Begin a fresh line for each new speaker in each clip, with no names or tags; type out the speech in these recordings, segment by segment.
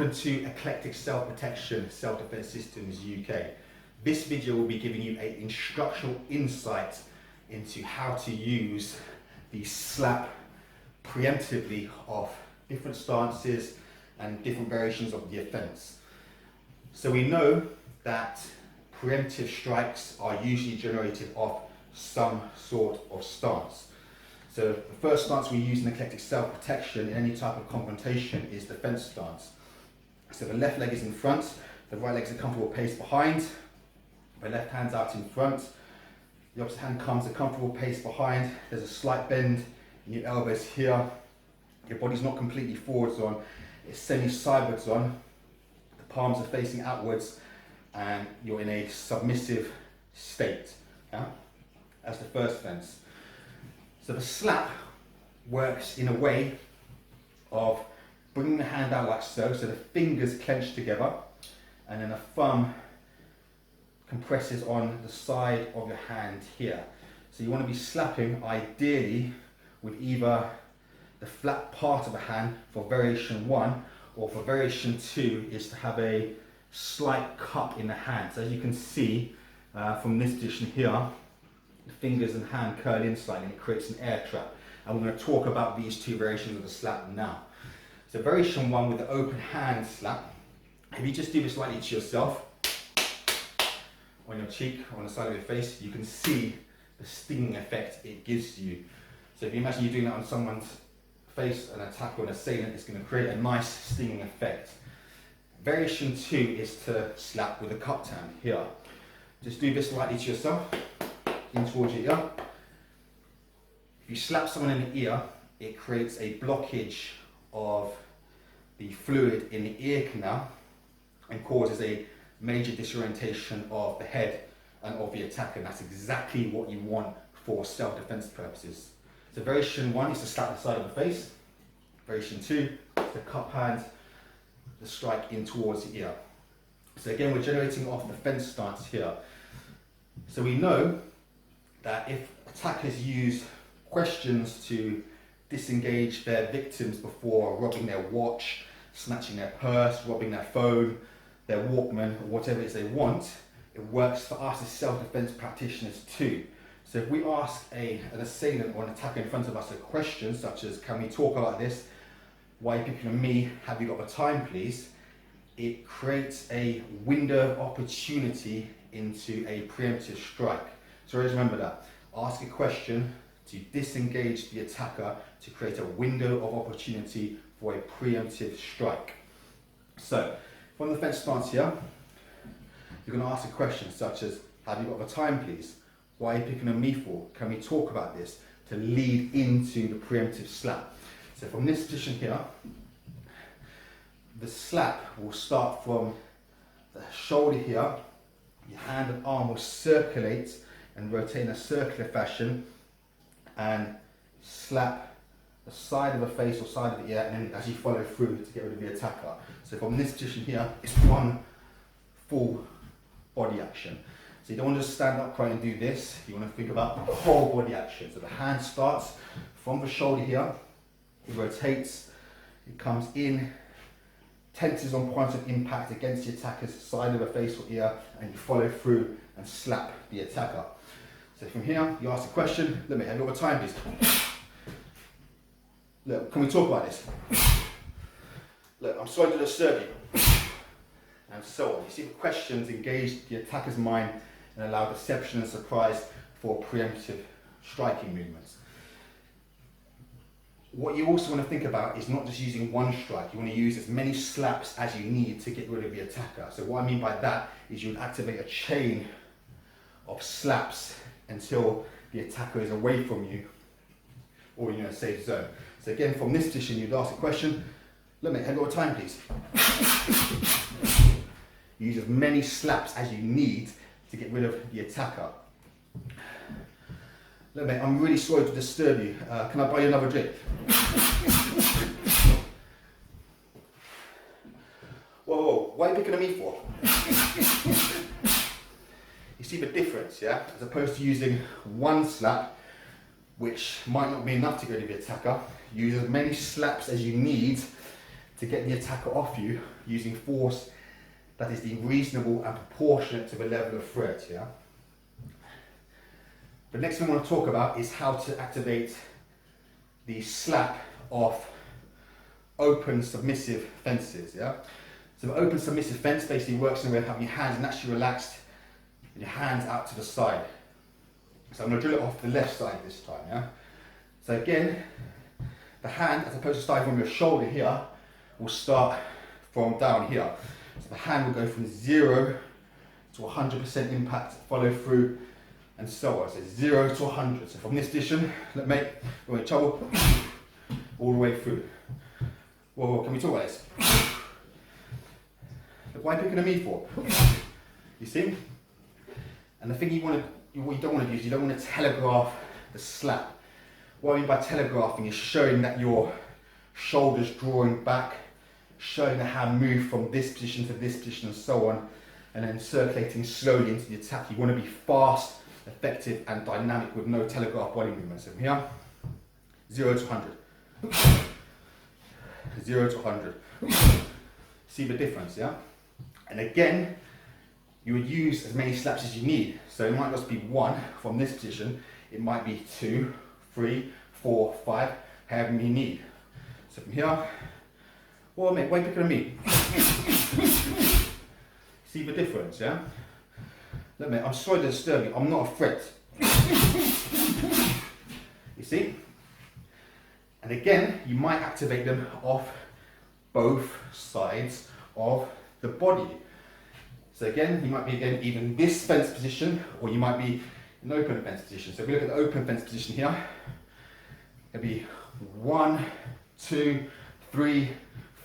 Welcome to Eclectic Self-Protection Self-Defense Systems UK. This video will be giving you an instructional insight into how to use the slap preemptively off different stances and different variations of the offence. So we know that preemptive strikes are usually generated off some sort of stance. So the first stance we use in eclectic self-protection in any type of confrontation is defence stance. So the left leg is in front, the right leg is a comfortable pace behind, the left hand's out in front, the opposite hand comes a comfortable pace behind, there's a slight bend in your elbows here, your body's not completely forwards on, it's semi-sideways on, the palms are facing outwards, and you're in a submissive state. Yeah? That's the first fence. So the slap works in a way of bringing the hand out like so the fingers clench together, and then the thumb compresses on the side of your hand here. So you want to be slapping ideally with either the flat part of the hand for variation 1, or for variation 2 is to have a slight cup in the hand. So as you can see from this position here, the fingers and hand curl in slightly and it creates an air trap. And we're going to talk about these two variations of the slap now. So variation 1 with the open hand slap, if you just do this slightly to yourself, on your cheek, on the side of your face, you can see the stinging effect it gives you. So if you imagine you're doing that on someone's face, an attacker or an assailant, it's going to create a nice stinging effect. Variation 2 is to slap with a cupped hand here. Just do this slightly to yourself, in towards your ear. If you slap someone in the ear, it creates a blockage of the fluid in the ear canal and causes a major disorientation of the head and of the attacker. And that's exactly what you want for self-defense purposes. So variation 1 is to slap the side of the face. Variation 2 is the cup hand, the strike in towards the ear. So again, we're generating off the fence stance here. So we know that if attackers use questions to disengage their victims before robbing their watch, snatching their purse, robbing their phone, their Walkman, or whatever it is they want, it works for us as self-defense practitioners too. So if we ask an assailant or an attacker in front of us a question such as, can we talk about this? Why are you picking on me? Have you got the time, please? It creates a window of opportunity into a preemptive strike. So always remember that. Ask a question to disengage the attacker to create a window of opportunity for a preemptive strike. So, from the fence stance here, you're going to ask a question such as, have you got the time, please? Why are you picking on me for? Can we talk about this? To lead into the preemptive slap. So from this position here, the slap will start from the shoulder here, your hand and arm will circulate and rotate in a circular fashion and slap the side of the face or side of the ear, and then as you follow through to get rid of the attacker. So from this position here, it's one full body action. So you don't want to just stand upright and do this, you want to think about the whole body action. So the hand starts from the shoulder here, it rotates, it comes in, tenses on point of impact against the attacker's side of the face or ear, and you follow through and slap the attacker. So from here, you ask a question, let me have you over time, please. Look, can we talk about this? Look, I'm sorry to disturb you. And so on. You see the questions engage the attacker's mind and allow deception and surprise for preemptive striking movements. What you also want to think about is not just using one strike. You want to use as many slaps as you need to get rid of the attacker. So what I mean by that is you activate a chain of slaps until the attacker is away from you or you're in a safe zone. So again, from this position, you'd ask a question, look mate, have you got time, please? You use as many slaps as you need to get rid of the attacker. Look mate, I'm really sorry to disturb you. Can I buy you another drink? Whoa, why are you picking on me for? You see the difference, yeah? As opposed to using one slap, which might not be enough to get rid of the attacker, use as many slaps as you need to to get the attacker off you using force that is reasonable and proportionate to the level of threat. Yeah. The next thing I want to talk about is how to activate the slap of open submissive fences. Yeah. So the open submissive fence basically works in a way of having your hands naturally relaxed and your hands out to the side. So I'm going to drill it off the left side this time. Yeah. So again, the hand, as opposed to starting from your shoulder here, will start from down here. So the hand will go from 0 to 100% impact, follow through, and so on. So 0 to 100. So from this position, let me go in trouble all the way through. Whoa, can we talk about this? Why are you picking on me for? You see? And the thing what you don't want to do is you don't want to telegraph the slap. What I mean by telegraphing is showing that your shoulders drawing back, showing the hand move from this position to this position and so on, and then circulating slowly into the attack. You want to be fast, effective and dynamic with no telegraph body movements. So from here, 0 to 100. 0 to 100. See the difference, yeah? And again, you would use as many slaps as you need. So it might not just be 1 from this position, it might be 2, 3, 4, 5, however many you need. So from here, well mate, why are you picking on me? See the difference, yeah? Look mate, I'm sorry to disturb you, I'm not a threat. You see? And again, you might activate them off both sides of the body. So again, you might be even this fence position, or you might be in an open fence position. So if we look at the open fence position here, it'll be 1, 2, 3,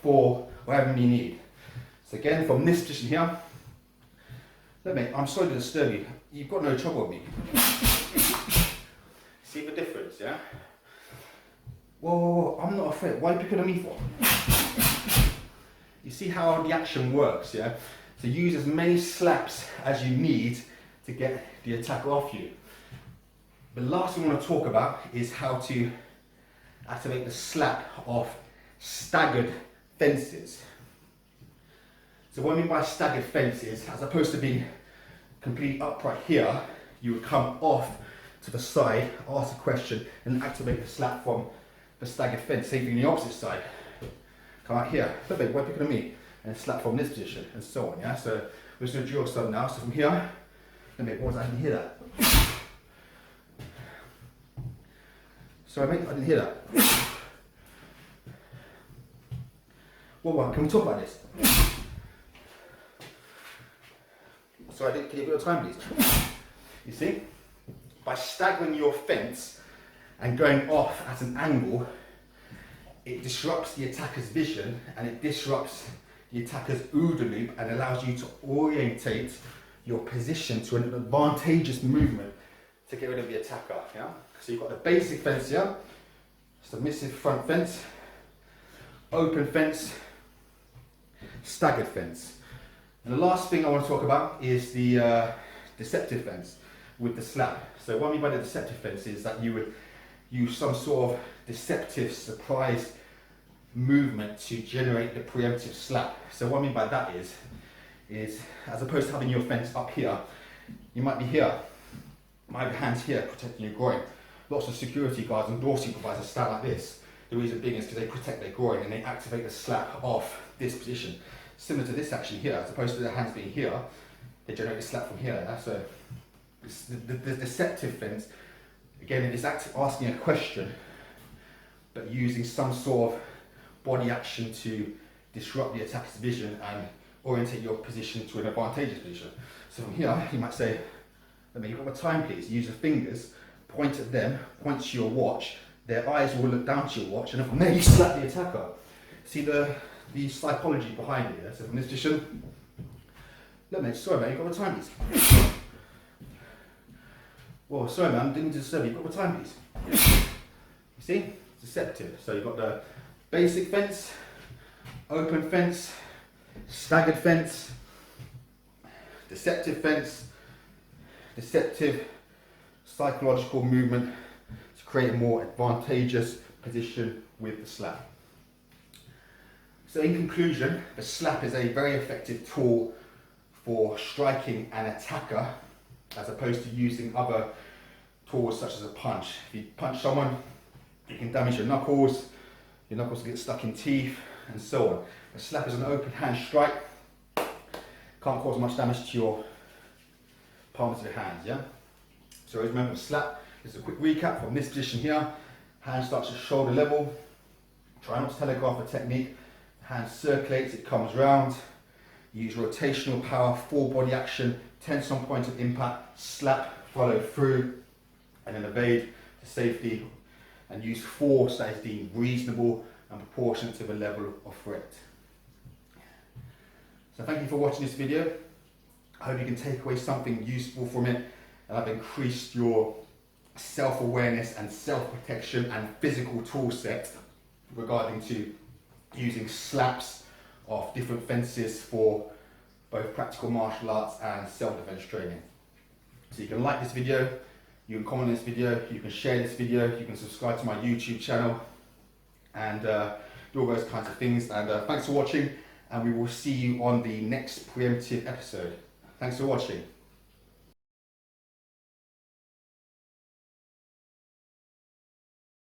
4, whatever you need. So again, from this position here, look mate, I'm sorry to disturb you, you've got no trouble with me. See the difference, yeah? Whoa, I'm not afraid, why are you picking on me for? You see how the action works, yeah? So use as many slaps as you need to get the attacker off you. The last thing I want to talk about is how to activate the slap of staggered fences. So what I mean by staggered fences, as opposed to being completely upright here, you would come off to the side, ask a question, and activate the slap from the staggered fence. Same thing on the opposite side. Come out here, why are you picking on me? And slap from this position, and so on, yeah? So we're just going to drill some now. So from here, let me, what was I didn't hear that. Sorry mate, I didn't hear that. Well, can we talk about this? Sorry, can you give it a time please? You see? By staggering your fence and going off at an angle, it disrupts the attacker's vision and it disrupts the attacker's OODA loop and allows you to orientate your position to an advantageous movement to get rid of the attacker. Yeah? So you've got the basic fence here, submissive front fence, open fence, staggered fence. And the last thing I want to talk about is the deceptive fence with the slap. So what I mean by the deceptive fence is that you would use some sort of deceptive surprise movement to generate the preemptive slap. So what I mean by that is as opposed to having your fence up here, you might be here, might have your hands here protecting your groin. Lots of security guards and door supervisors stand like this. The reason being is because they protect their groin and they activate the slap off this position. Similar to this action here, as opposed to their hands being here, they generate a slap from here. Yeah? So the deceptive fence, again, it is asking a question, but using some sort of body action to disrupt the attacker's vision and orientate your position to an advantageous position. So from here, you might say, let me, you've got my time please. Use your fingers, point at them, point to your watch, their eyes will look down to your watch, and then from there you slap the attacker. See the psychology behind it. Yeah? So from this position, look mate, sorry man, you've got my time please. Whoa, sorry man, didn't mean to disturb you, you've got my time please. You see? Deceptive. So you've got the basic fence, open fence, staggered fence, deceptive fence, deceptive psychological movement to create a more advantageous position with the slap. So in conclusion, the slap is a very effective tool for striking an attacker as opposed to using other tools such as a punch. If you punch someone, you can damage your knuckles will get stuck in teeth and so on. A slap is an open hand strike, can't cause much damage to your palms of your hands, yeah? So remember, slap is a quick recap from this position here. Hand starts at shoulder level, try not to telegraph the technique. Hand circulates, it comes round. Use rotational power, full body action, tense on point of impact, slap, follow through, and then evade to safety, and use force that is deemed reasonable and proportionate to the level of threat. So thank you for watching this video. I hope you can take away something useful from it, and I've increased your self-awareness and self-protection and physical tool set regarding to using slaps of different fences for both practical martial arts and self-defense training. So you can like this video, you can comment on this video, you can share this video, you can subscribe to my YouTube channel, and do all those kinds of things. And thanks for watching, and we will see you on the next preemptive episode. Thanks for watching.